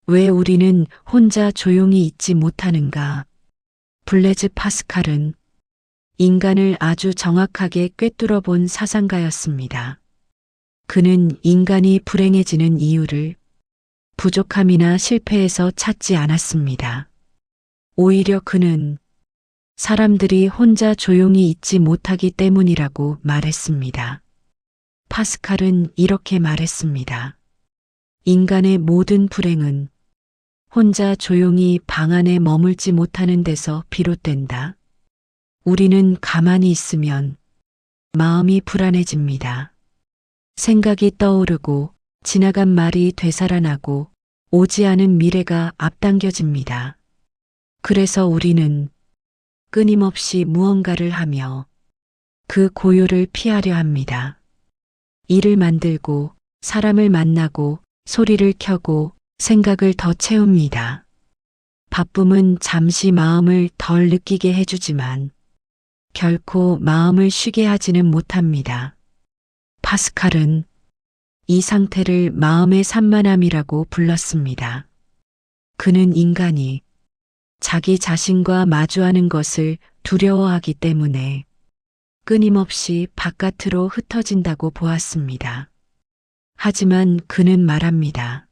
왜 우리는 혼자 조용히 있지 못하는가? 블레즈 파스칼은 인간을 아주 정확하게 꿰뚫어 본 사상가였습니다. 그는 인간이 불행해지는 이유를 부족함이나 실패에서 찾지 않았습니다. 오히려 그는 사람들이 혼자 조용히 있지 못하기 때문이라고 말했습니다. 파스칼은 이렇게 말했습니다. 인간의 모든 불행은 혼자 조용히 방 안에 머물지 못하는 데서 비롯된다. 우리는 가만히 있으면 마음이 불안해집니다. 생각이 떠오르고 지나간 말이 되살아나고 오지 않은 미래가 앞당겨집니다. 그래서 우리는 끊임없이 무언가를 하며 그 고요를 피하려 합니다. 일을 만들고 사람을 만나고 소리를 켜고 생각을 더 채웁니다. 바쁨은 잠시 마음을 덜 느끼게 해주지만 결코 마음을 쉬게 하지는 못합니다. 파스칼은 이 상태를 마음의 산만함이라고 불렀습니다. 그는 인간이 자기 자신과 마주하는 것을 두려워하기 때문에 끊임없이 바깥으로 흩어진다고 보았습니다. 하지만 그는 말합니다.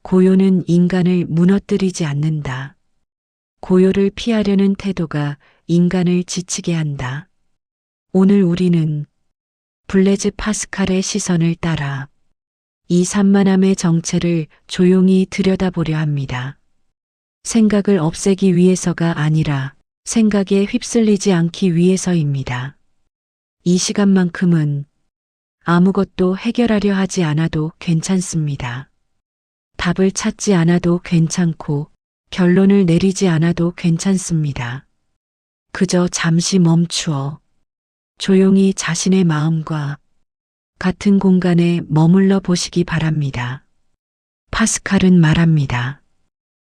고요는 인간을 무너뜨리지 않는다. 고요를 피하려는 태도가 인간을 지치게 한다. 오늘 우리는 블레즈 파스칼의 시선을 따라 이 산만함의 정체를 조용히 들여다보려 합니다. 생각을 없애기 위해서가 아니라 생각에 휩쓸리지 않기 위해서입니다. 이 시간만큼은 아무것도 해결하려 하지 않아도 괜찮습니다. 답을 찾지 않아도 괜찮고 결론을 내리지 않아도 괜찮습니다. 그저 잠시 멈추어 조용히 자신의 마음과 같은 공간에 머물러 보시기 바랍니다. 파스칼은 말합니다.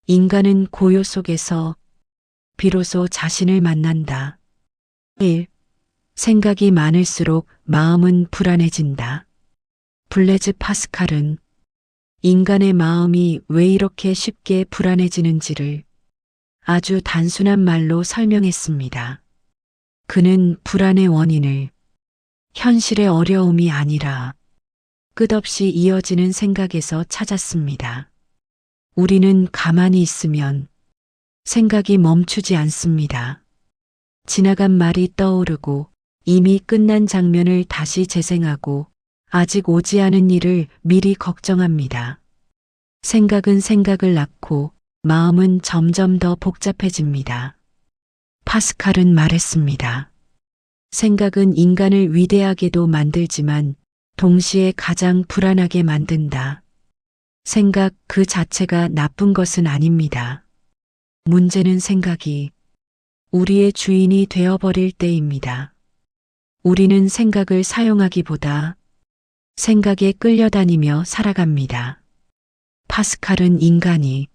인간은 고요 속에서 비로소 자신을 만난다. 1. 생각이 많을수록 마음은 불안해진다. 블레즈 파스칼은 인간의 마음이 왜 이렇게 쉽게 불안해지는지를 아주 단순한 말로 설명했습니다. 그는 불안의 원인을 현실의 어려움이 아니라 끝없이 이어지는 생각에서 찾았습니다. 우리는 가만히 있으면 생각이 멈추지 않습니다. 지나간 말이 떠오르고 이미 끝난 장면을 다시 재생하고 아직 오지 않은 일을 미리 걱정합니다. 생각은 생각을 낳고 마음은 점점 더 복잡해집니다. 파스칼은 말했습니다. 생각은 인간을 위대하게도 만들지만 동시에 가장 불안하게 만든다. 생각 그 자체가 나쁜 것은 아닙니다. 문제는 생각이 우리의 주인이 되어버릴 때입니다. 우리는 생각을 사용하기보다 생각에 끌려다니며 살아갑니다. 파스칼은 인간이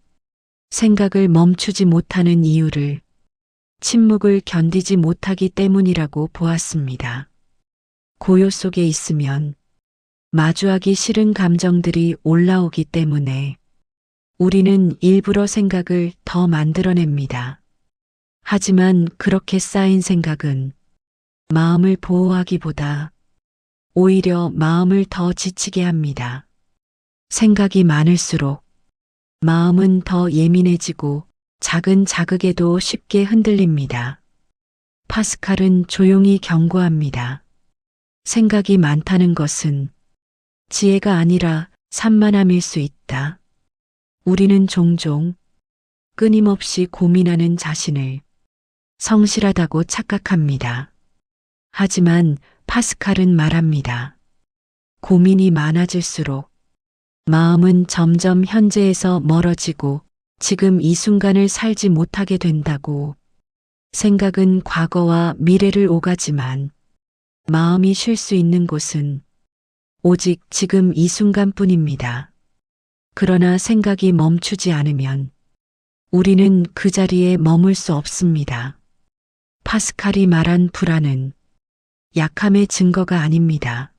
생각을 멈추지 못하는 이유를 침묵을 견디지 못하기 때문이라고 보았습니다. 고요 속에 있으면 마주하기 싫은 감정들이 올라오기 때문에 우리는 일부러 생각을 더 만들어냅니다. 하지만 그렇게 쌓인 생각은 마음을 보호하기보다 오히려 마음을 더 지치게 합니다. 생각이 많을수록 마음은 더 예민해지고 작은 자극에도 쉽게 흔들립니다. 파스칼은 조용히 경고합니다. 생각이 많다는 것은 지혜가 아니라 산만함일 수 있다. 우리는 종종 끊임없이 고민하는 자신을 성실하다고 착각합니다. 하지만 파스칼은 말합니다. 고민이 많아질수록 마음은 점점 현재에서 멀어지고 지금 이 순간을 살지 못하게 된다고. 생각은 과거와 미래를 오가지만 마음이 쉴 수 있는 곳은 오직 지금 이 순간뿐입니다. 그러나 생각이 멈추지 않으면 우리는 그 자리에 머물 수 없습니다. 파스칼이 말한 불안은 약함의 증거가 아닙니다.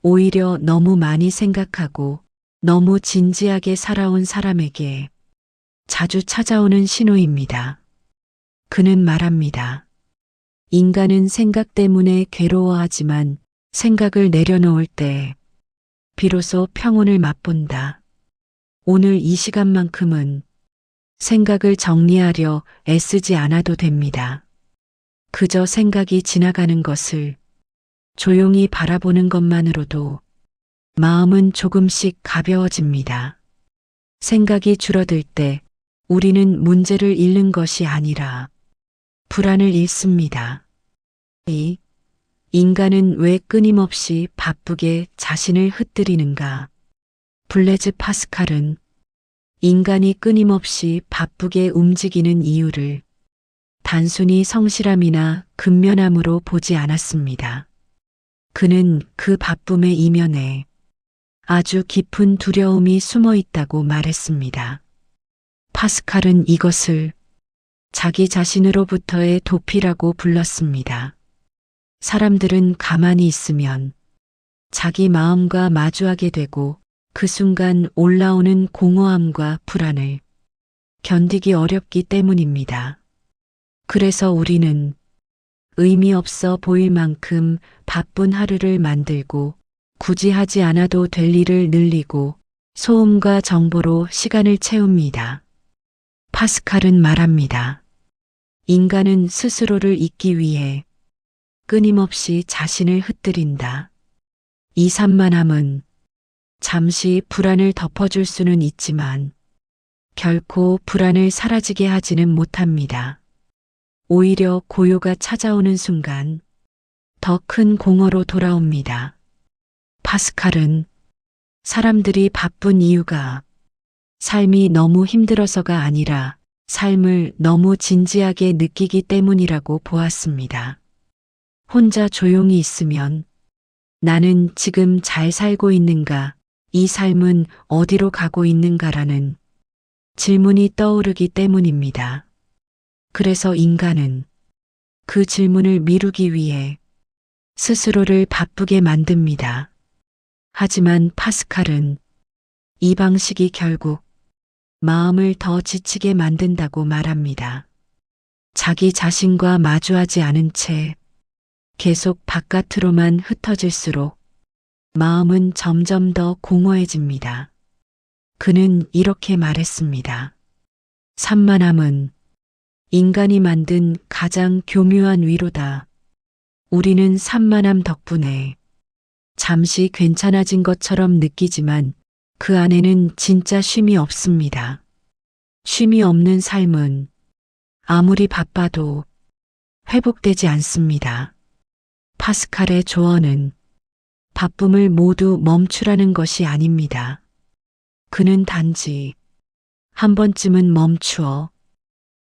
오히려 너무 많이 생각하고 너무 진지하게 살아온 사람에게 자주 찾아오는 신호입니다. 그는 말합니다. 인간은 생각 때문에 괴로워하지만 생각을 내려놓을 때 비로소 평온을 맛본다. 오늘 이 시간만큼은 생각을 정리하려 애쓰지 않아도 됩니다. 그저 생각이 지나가는 것을 조용히 바라보는 것만으로도 마음은 조금씩 가벼워집니다. 생각이 줄어들 때 우리는 문제를 잃는 것이 아니라 불안을 잃습니다. 이 인간은 왜 끊임없이 바쁘게 자신을 흩뜨리는가? 블레즈 파스칼은 인간이 끊임없이 바쁘게 움직이는 이유를 단순히 성실함이나 근면함으로 보지 않았습니다. 그는 그 바쁨의 이면에 아주 깊은 두려움이 숨어 있다고 말했습니다. 파스칼은 이것을 자기 자신으로부터의 도피라고 불렀습니다. 사람들은 가만히 있으면 자기 마음과 마주하게 되고 그 순간 올라오는 공허함과 불안을 견디기 어렵기 때문입니다. 그래서 우리는 의미 없어 보일 만큼 바쁜 하루를 만들고 굳이 하지 않아도 될 일을 늘리고 소음과 정보로 시간을 채웁니다. 파스칼은 말합니다. 인간은 스스로를 잊기 위해 끊임없이 자신을 흩뜨린다. 이 산만함은 잠시 불안을 덮어줄 수는 있지만 결코 불안을 사라지게 하지는 못합니다. 오히려 고요가 찾아오는 순간 더 큰 공허로 돌아옵니다. 파스칼은 사람들이 바쁜 이유가 삶이 너무 힘들어서가 아니라 삶을 너무 진지하게 느끼기 때문이라고 보았습니다. 혼자 조용히 있으면 나는 지금 잘 살고 있는가, 이 삶은 어디로 가고 있는가라는 질문이 떠오르기 때문입니다. 그래서 인간은 그 질문을 미루기 위해 스스로를 바쁘게 만듭니다. 하지만 파스칼은 이 방식이 결국 마음을 더 지치게 만든다고 말합니다. 자기 자신과 마주하지 않은 채 계속 바깥으로만 흩어질수록 마음은 점점 더 공허해집니다. 그는 이렇게 말했습니다. 산만함은 인간이 만든 가장 교묘한 위로다. 우리는 산만함 덕분에 잠시 괜찮아진 것처럼 느끼지만 그 안에는 진짜 쉼이 없습니다. 쉼이 없는 삶은 아무리 바빠도 회복되지 않습니다. 파스칼의 조언은 바쁨을 모두 멈추라는 것이 아닙니다. 그는 단지 한 번쯤은 멈추어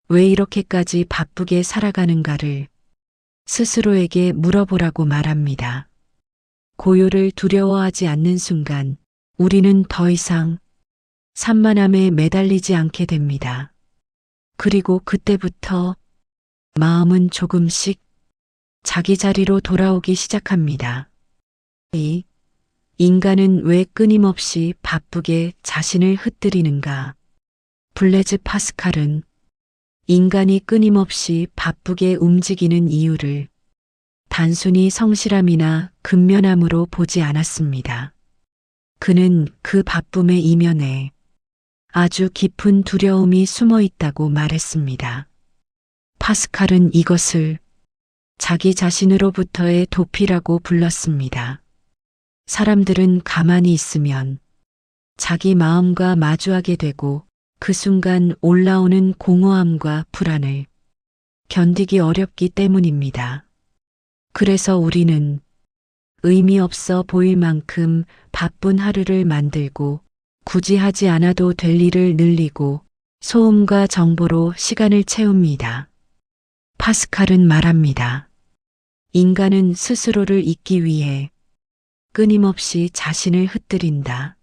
왜 이렇게까지 바쁘게 살아가는가를 스스로에게 물어보라고 말합니다. 고요를 두려워하지 않는 순간 우리는 더 이상 산만함에 매달리지 않게 됩니다. 그리고 그때부터 마음은 조금씩 자기 자리로 돌아오기 시작합니다. 이 인간은 왜 끊임없이 바쁘게 자신을 흩뜨리는가? 블레즈 파스칼은 인간이 끊임없이 바쁘게 움직이는 이유를 단순히 성실함이나 근면함으로 보지 않았습니다. 그는 그 바쁨의 이면에 아주 깊은 두려움이 숨어 있다고 말했습니다. 파스칼은 이것을 자기 자신으로부터의 도피라고 불렀습니다. 사람들은 가만히 있으면 자기 마음과 마주하게 되고 그 순간 올라오는 공허함과 불안을 견디기 어렵기 때문입니다. 그래서 우리는 의미 없어 보일 만큼 바쁜 하루를 만들고 굳이 하지 않아도 될 일을 늘리고 소음과 정보로 시간을 채웁니다. 파스칼은 말합니다. 인간은 스스로를 잊기 위해 끊임없이 자신을 흩뜨린다.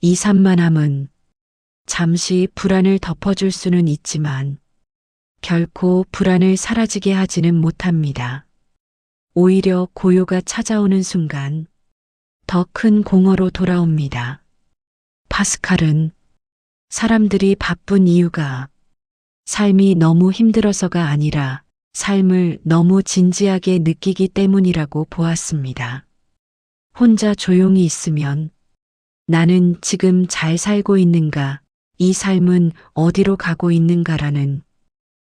이 산만함은 잠시 불안을 덮어줄 수는 있지만 결코 불안을 사라지게 하지는 못합니다. 오히려 고요가 찾아오는 순간 더 큰 공허로 돌아옵니다. 파스칼은 사람들이 바쁜 이유가 삶이 너무 힘들어서가 아니라 삶을 너무 진지하게 느끼기 때문이라고 보았습니다. 혼자 조용히 있으면 나는 지금 잘 살고 있는가, 이 삶은 어디로 가고 있는가라는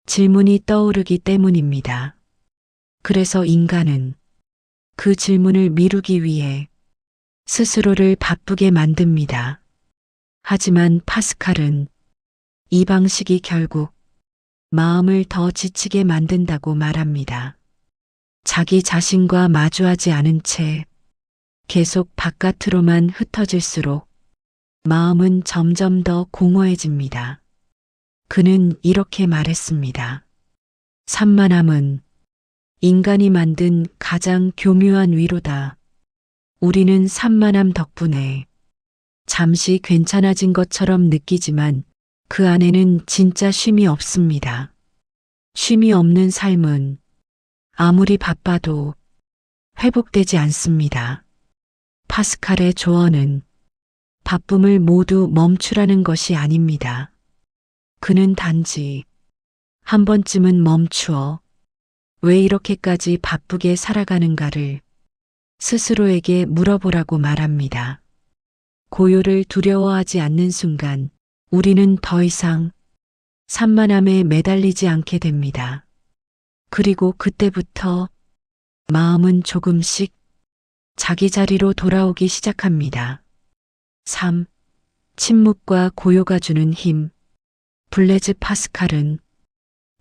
질문이 떠오르기 때문입니다. 그래서 인간은 그 질문을 미루기 위해 스스로를 바쁘게 만듭니다. 하지만 파스칼은 이 방식이 결국 마음을 더 지치게 만든다고 말합니다. 자기 자신과 마주하지 않은 채 계속 바깥으로만 흩어질수록 마음은 점점 더 공허해집니다. 그는 이렇게 말했습니다. 산만함은 인간이 만든 가장 교묘한 위로다. 우리는 산만함 덕분에 잠시 괜찮아진 것처럼 느끼지만 그 안에는 진짜 쉼이 없습니다. 쉼이 없는 삶은 아무리 바빠도 회복되지 않습니다. 파스칼의 조언은 바쁨을 모두 멈추라는 것이 아닙니다. 그는 단지 한 번쯤은 멈추어 왜 이렇게까지 바쁘게 살아가는가를 스스로에게 물어보라고 말합니다. 고요를 두려워하지 않는 순간 우리는 더 이상 산만함에 매달리지 않게 됩니다. 그리고 그때부터 마음은 조금씩 자기 자리로 돌아오기 시작합니다. 3. 침묵과 고요가 주는 힘. 블레즈 파스칼은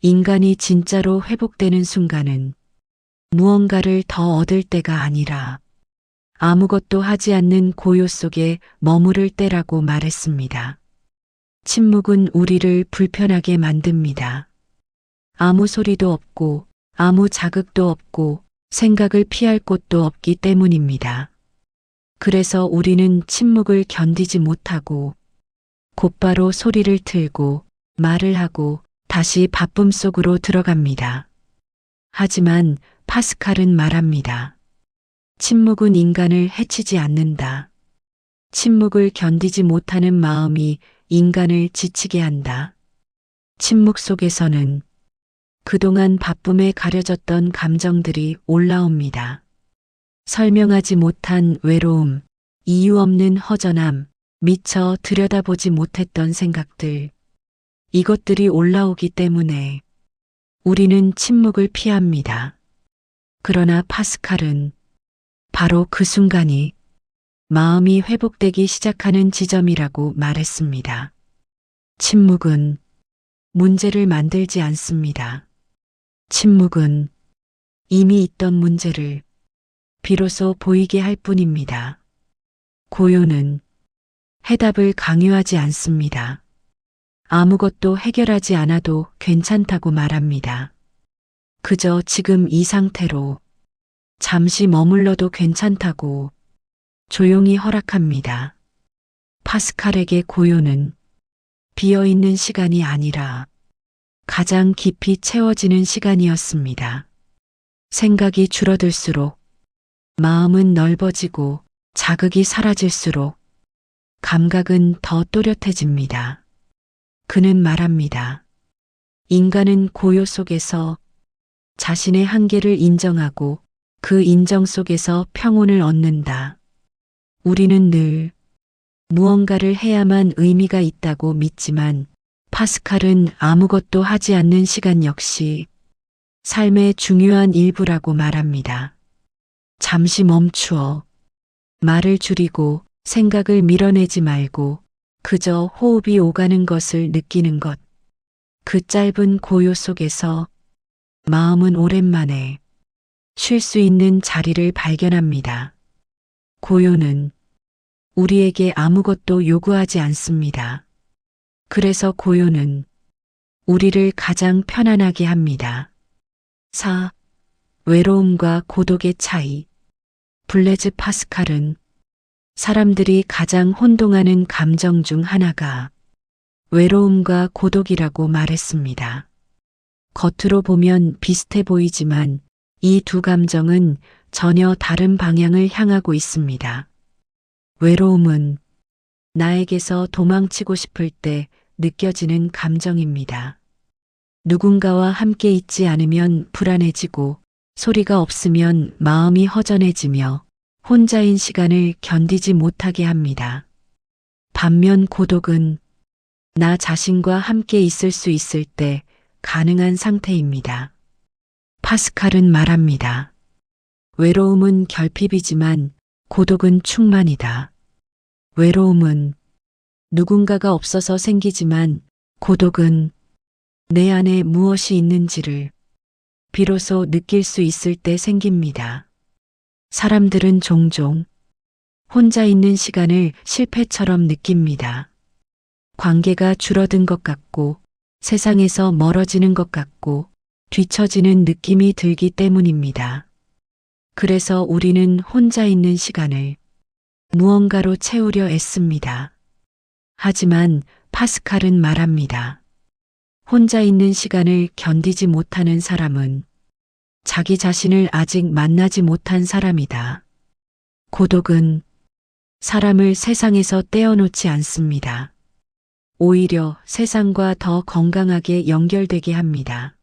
인간이 진짜로 회복되는 순간은 무언가를 더 얻을 때가 아니라 아무것도 하지 않는 고요 속에 머무를 때라고 말했습니다. 침묵은 우리를 불편하게 만듭니다. 아무 소리도 없고 아무 자극도 없고 생각을 피할 곳도 없기 때문입니다. 그래서 우리는 침묵을 견디지 못하고 곧바로 소리를 틀고 말을 하고 다시 바쁨 속으로 들어갑니다. 하지만 파스칼은 말합니다. 침묵은 인간을 해치지 않는다. 침묵을 견디지 못하는 마음이 인간을 지치게 한다. 침묵 속에서는 그동안 바쁨에 가려졌던 감정들이 올라옵니다. 설명하지 못한 외로움, 이유 없는 허전함, 미처 들여다보지 못했던 생각들. 이것들이 올라오기 때문에 우리는 침묵을 피합니다. 그러나 파스칼은 바로 그 순간이 마음이 회복되기 시작하는 지점이라고 말했습니다. 침묵은 문제를 만들지 않습니다. 침묵은 이미 있던 문제를 비로소 보이게 할 뿐입니다. 고요는 해답을 강요하지 않습니다. 아무것도 해결하지 않아도 괜찮다고 말합니다. 그저 지금 이 상태로 잠시 머물러도 괜찮다고 조용히 허락합니다. 파스칼에게 고요는 비어있는 시간이 아니라 가장 깊이 채워지는 시간이었습니다. 생각이 줄어들수록 마음은 넓어지고 자극이 사라질수록 감각은 더 또렷해집니다. 그는 말합니다. 인간은 고요 속에서 자신의 한계를 인정하고 그 인정 속에서 평온을 얻는다. 우리는 늘 무언가를 해야만 의미가 있다고 믿지만 파스칼은 아무것도 하지 않는 시간 역시 삶의 중요한 일부라고 말합니다. 잠시 멈추어 말을 줄이고 생각을 밀어내지 말고 그저 호흡이 오가는 것을 느끼는 것. 그 짧은 고요 속에서 마음은 오랜만에 쉴 수 있는 자리를 발견합니다. 고요는 우리에게 아무것도 요구하지 않습니다. 그래서 고요는 우리를 가장 편안하게 합니다. 4. 외로움과 고독의 차이. 블레즈 파스칼은 사람들이 가장 혼동하는 감정 중 하나가 외로움과 고독이라고 말했습니다. 겉으로 보면 비슷해 보이지만 이 두 감정은 전혀 다른 방향을 향하고 있습니다. 외로움은 나에게서 도망치고 싶을 때 느껴지는 감정입니다. 누군가와 함께 있지 않으면 불안해지고 소리가 없으면 마음이 허전해지며 혼자인 시간을 견디지 못하게 합니다. 반면 고독은 나 자신과 함께 있을 수 있을 때 가능한 상태입니다. 파스칼은 말합니다. 외로움은 결핍이지만 고독은 충만이다. 외로움은 누군가가 없어서 생기지만 고독은 내 안에 무엇이 있는지를 비로소 느낄 수 있을 때 생깁니다. 사람들은 종종 혼자 있는 시간을 실패처럼 느낍니다. 관계가 줄어든 것 같고 세상에서 멀어지는 것 같고 뒤처지는 느낌이 들기 때문입니다. 그래서 우리는 혼자 있는 시간을 무언가로 채우려 애씁니다. 하지만 파스칼은 말합니다. 혼자 있는 시간을 견디지 못하는 사람은 자기 자신을 아직 만나지 못한 사람이다. 고독은 사람을 세상에서 떼어놓지 않습니다. 오히려 세상과 더 건강하게 연결되게 합니다.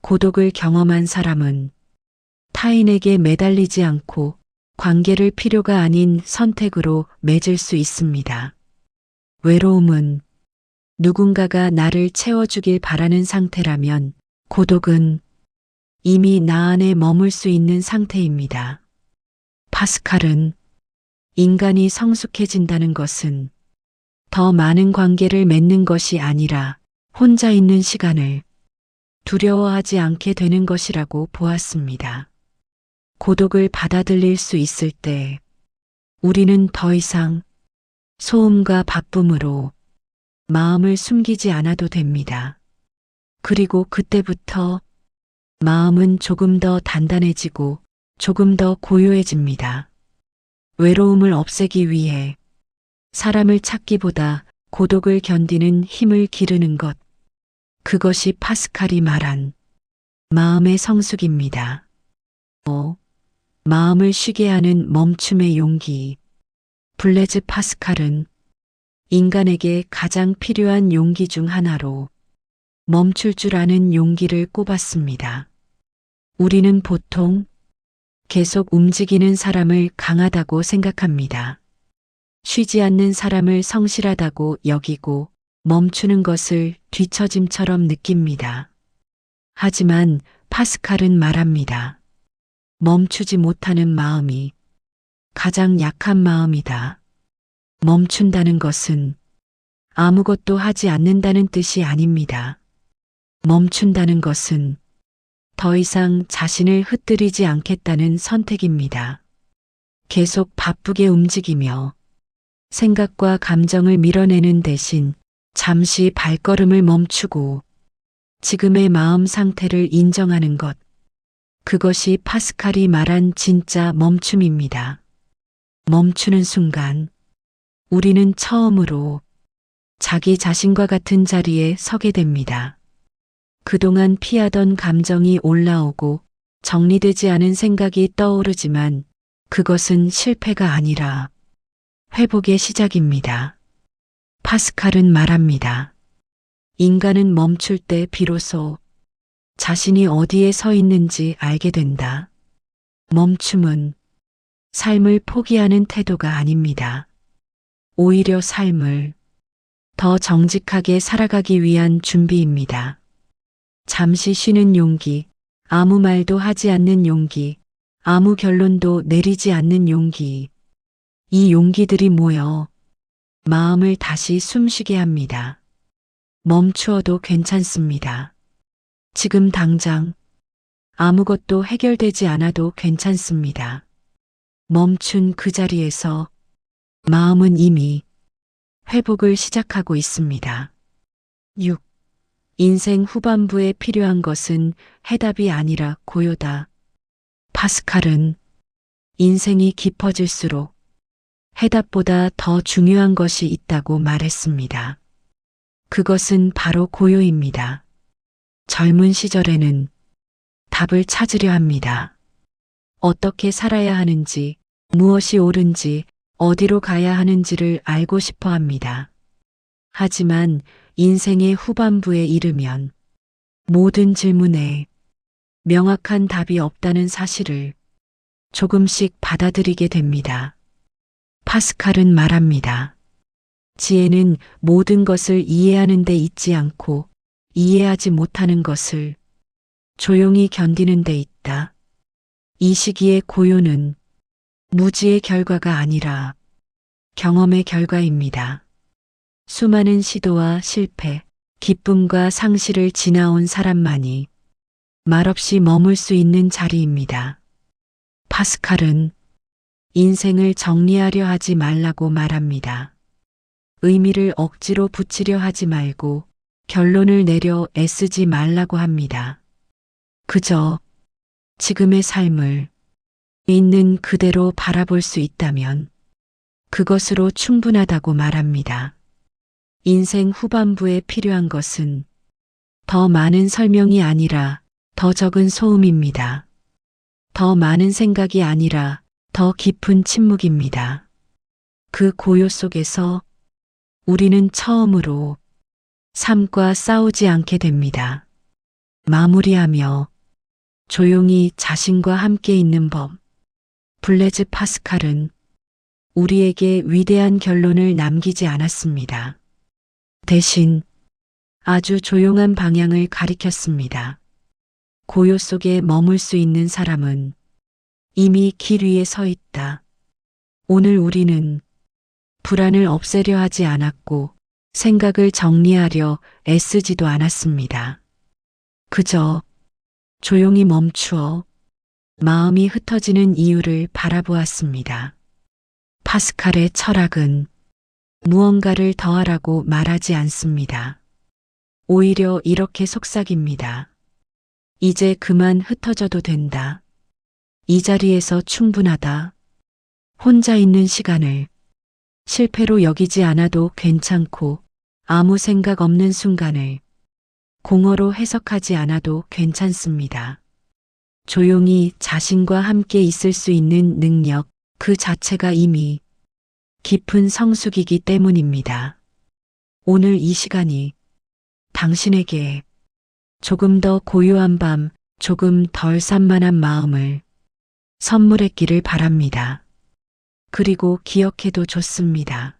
고독을 경험한 사람은 타인에게 매달리지 않고 관계를 필요가 아닌 선택으로 맺을 수 있습니다. 외로움은 누군가가 나를 채워주길 바라는 상태라면 고독은 이미 나 안에 머물 수 있는 상태입니다. 파스칼은 인간이 성숙해진다는 것은 더 많은 관계를 맺는 것이 아니라 혼자 있는 시간을 두려워하지 않게 되는 것이라고 보았습니다. 고독을 받아들일 수 있을 때 우리는 더 이상 소음과 바쁨으로 마음을 숨기지 않아도 됩니다. 그리고 그때부터 마음은 조금 더 단단해지고 조금 더 고요해집니다. 외로움을 없애기 위해 사람을 찾기보다 고독을 견디는 힘을 기르는 것, 그것이 파스칼이 말한 마음의 성숙입니다. 마음을 쉬게 하는 멈춤의 용기. 블레즈 파스칼은 인간에게 가장 필요한 용기 중 하나로 멈출 줄 아는 용기를 꼽았습니다. 우리는 보통 계속 움직이는 사람을 강하다고 생각합니다. 쉬지 않는 사람을 성실하다고 여기고 멈추는 것을 뒤처짐처럼 느낍니다. 하지만 파스칼은 말합니다. 멈추지 못하는 마음이 가장 약한 마음이다. 멈춘다는 것은 아무것도 하지 않는다는 뜻이 아닙니다. 멈춘다는 것은 더 이상 자신을 흩뜨리지 않겠다는 선택입니다. 계속 바쁘게 움직이며 생각과 감정을 밀어내는 대신 잠시 발걸음을 멈추고 지금의 마음 상태를 인정하는 것. 그것이 파스칼이 말한 진짜 멈춤입니다. 멈추는 순간 우리는 처음으로 자기 자신과 같은 자리에 서게 됩니다. 그동안 피하던 감정이 올라오고 정리되지 않은 생각이 떠오르지만 그것은 실패가 아니라 회복의 시작입니다. 파스칼은 말합니다. 인간은 멈출 때 비로소 자신이 어디에 서 있는지 알게 된다. 멈춤은 삶을 포기하는 태도가 아닙니다. 오히려 삶을 더 정직하게 살아가기 위한 준비입니다. 잠시 쉬는 용기, 아무 말도 하지 않는 용기, 아무 결론도 내리지 않는 용기. 이 용기들이 모여 마음을 다시 숨쉬게 합니다. 멈추어도 괜찮습니다. 지금 당장 아무것도 해결되지 않아도 괜찮습니다. 멈춘 그 자리에서 마음은 이미 회복을 시작하고 있습니다. 6. 인생 후반부에 필요한 것은 해답이 아니라 고요다. 파스칼은 인생이 깊어질수록 해답보다 더 중요한 것이 있다고 말했습니다. 그것은 바로 고요입니다. 젊은 시절에는 답을 찾으려 합니다. 어떻게 살아야 하는지, 무엇이 옳은지, 어디로 가야 하는지를 알고 싶어 합니다. 하지만 인생의 후반부에 이르면 모든 질문에 명확한 답이 없다는 사실을 조금씩 받아들이게 됩니다. 파스칼은 말합니다. 지혜는 모든 것을 이해하는 데 있지 않고 이해하지 못하는 것을 조용히 견디는 데 있다. 이 시기의 고요는 무지의 결과가 아니라 경험의 결과입니다. 수많은 시도와 실패, 기쁨과 상실을 지나온 사람만이 말없이 머물 수 있는 자리입니다. 파스칼은 인생을 정리하려 하지 말라고 말합니다. 의미를 억지로 붙이려 하지 말고 결론을 내려 애쓰지 말라고 합니다. 그저 지금의 삶을 있는 그대로 바라볼 수 있다면 그것으로 충분하다고 말합니다. 인생 후반부에 필요한 것은 더 많은 설명이 아니라 더 적은 소음입니다. 더 많은 생각이 아니라 더 깊은 침묵입니다. 그 고요 속에서 우리는 처음으로 삶과 싸우지 않게 됩니다. 마무리하며 조용히 자신과 함께 있는 법. 블레즈 파스칼은 우리에게 위대한 결론을 남기지 않았습니다. 대신 아주 조용한 방향을 가리켰습니다. 고요 속에 머물 수 있는 사람은 이미 길 위에 서 있다. 오늘 우리는 불안을 없애려 하지 않았고 생각을 정리하려 애쓰지도 않았습니다. 그저 조용히 멈추어 마음이 흩어지는 이유를 바라보았습니다. 파스칼의 철학은 무언가를 더하라고 말하지 않습니다. 오히려 이렇게 속삭입니다. 이제 그만 흩어져도 된다. 이 자리에서 충분하다. 혼자 있는 시간을 실패로 여기지 않아도 괜찮고 아무 생각 없는 순간을 공허로 해석하지 않아도 괜찮습니다. 조용히 자신과 함께 있을 수 있는 능력 그 자체가 이미 깊은 성숙이기 때문입니다. 오늘 이 시간이 당신에게 조금 더 고요한 밤, 조금 덜 산만한 마음을 선물했기를 바랍니다. 그리고 기억해도 좋습니다.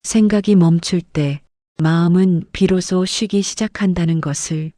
생각이 멈출 때 마음은 비로소 쉬기 시작한다는 것을